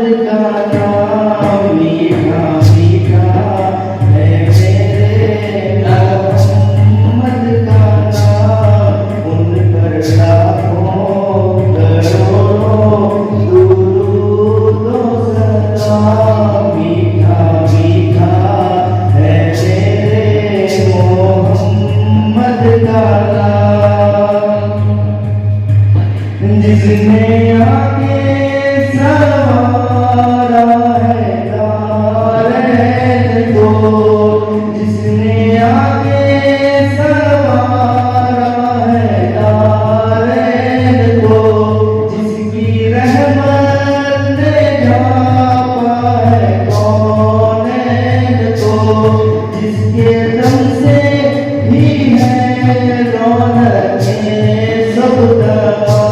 का नाम मीठा मीठा है मेरे मोहम्मद का नाम। उन पर लाखों करोड़ों दुरूद व सलाम। मीठा मीठा है मेरे मोहम्मद का नाम। जिसने आगे सवारा है तारैन को, जिसने आगे सवारा है तारैन को, जिसकी रहमत ने ढांपा है कौनैन को, जिसके दम से ही है रौनकें सब तमाम।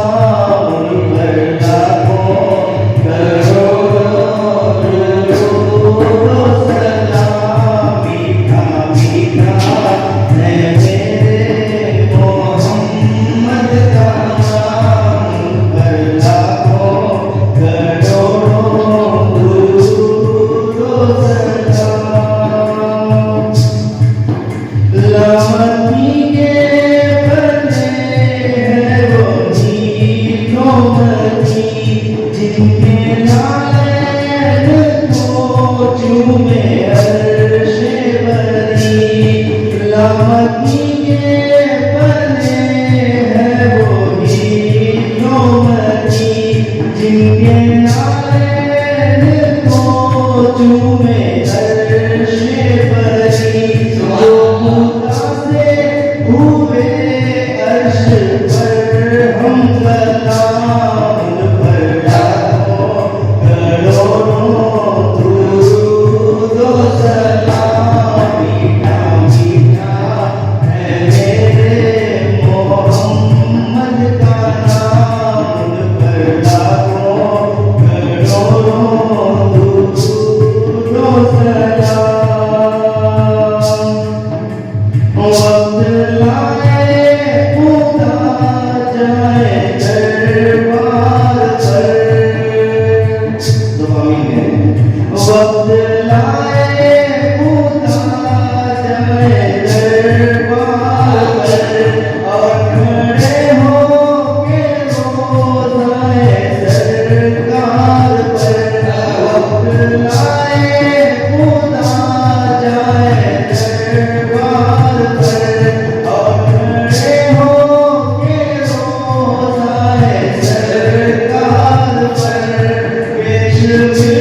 Thank you.